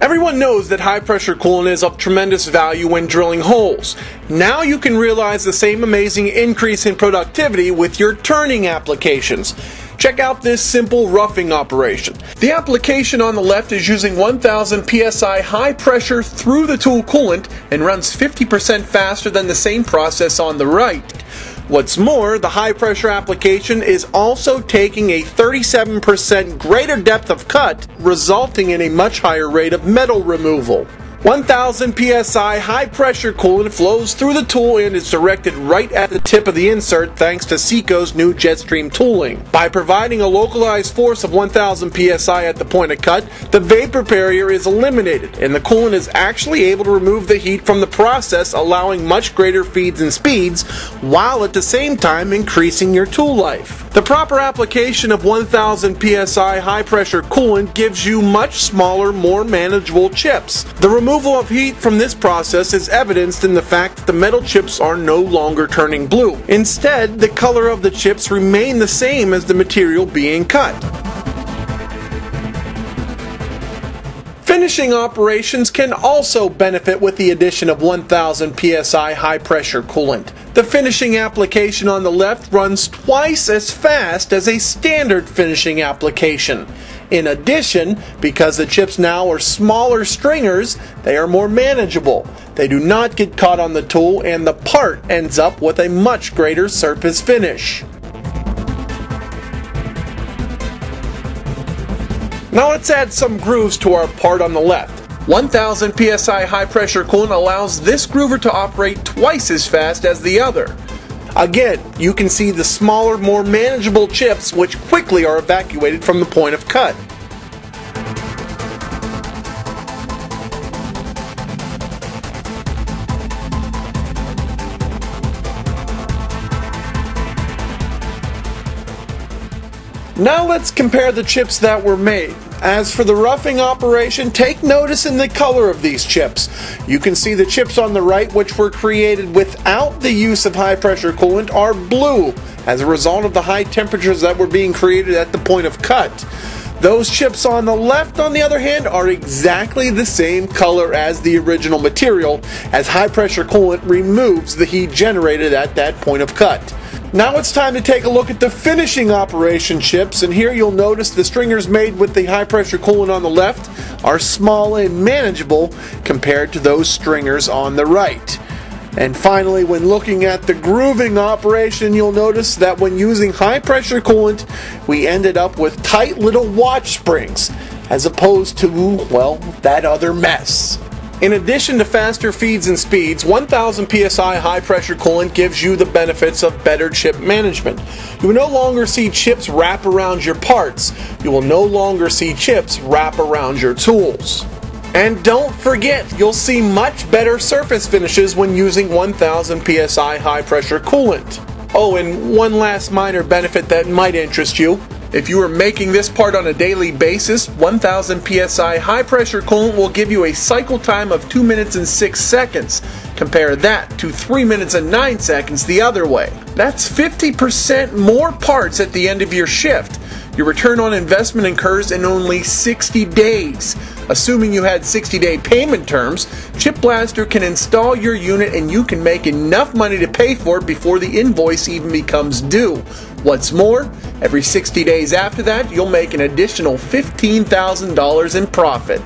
Everyone knows that high pressure coolant is of tremendous value when drilling holes. Now you can realize the same amazing increase in productivity with your turning applications. Check out this simple roughing operation. The application on the left is using 1000 psi high pressure through the tool coolant and runs 50% faster than the same process on the right. What's more, the high pressure application is also taking a 37% greater depth of cut, resulting in a much higher rate of metal removal. 1000 psi high pressure coolant flows through the tool and is directed right at the tip of the insert thanks to SECO's new Jetstream tooling. By providing a localized force of 1000 psi at the point of cut, the vapor barrier is eliminated and the coolant is actually able to remove the heat from the process, allowing much greater feeds and speeds while at the same time increasing your tool life. The proper application of 1000 psi high pressure coolant gives you much smaller, more manageable chips. The removal of heat from this process is evidenced in the fact that the metal chips are no longer turning blue. Instead, the color of the chips remain the same as the material being cut. Finishing operations can also benefit with the addition of 1000 psi high pressure coolant. The finishing application on the left runs twice as fast as a standard finishing application. In addition, because the chips now are smaller stringers, they are more manageable. They do not get caught on the tool and the part ends up with a much greater surface finish. Now let's add some grooves to our part on the left. 1000 psi high pressure coolant allows this groover to operate twice as fast as the other. Again, you can see the smaller, more manageable chips which quickly are evacuated from the point of cut. Now let's compare the chips that were made. As for the roughing operation, take notice in the color of these chips. You can see the chips on the right, which were created without the use of high pressure coolant, are blue as a result of the high temperatures that were being created at the point of cut. Those chips on the left, on the other hand, are exactly the same color as the original material, as high pressure coolant removes the heat generated at that point of cut. Now it's time to take a look at the finishing operation chips, and here you'll notice the stringers made with the high pressure coolant on the left are small and manageable compared to those stringers on the right. And finally, when looking at the grooving operation, you'll notice that when using high pressure coolant, we ended up with tight little watch springs, as opposed to, well, that other mess. In addition to faster feeds and speeds, 1000 psi high pressure coolant gives you the benefits of better chip management. You will no longer see chips wrap around your parts. You will no longer see chips wrap around your tools. And don't forget, you'll see much better surface finishes when using 1000 psi high pressure coolant. Oh, and one last minor benefit that might interest you. If you are making this part on a daily basis, 1000 psi high pressure coolant will give you a cycle time of 2 minutes and 6 seconds. Compare that to 3 minutes and 9 seconds the other way. That's 50% more parts at the end of your shift. Your return on investment occurs in only 60 days. Assuming you had 60-day payment terms, Chip Blaster can install your unit and you can make enough money to pay for it before the invoice even becomes due. What's more, every 60 days after that, you'll make an additional $15,000 in profit.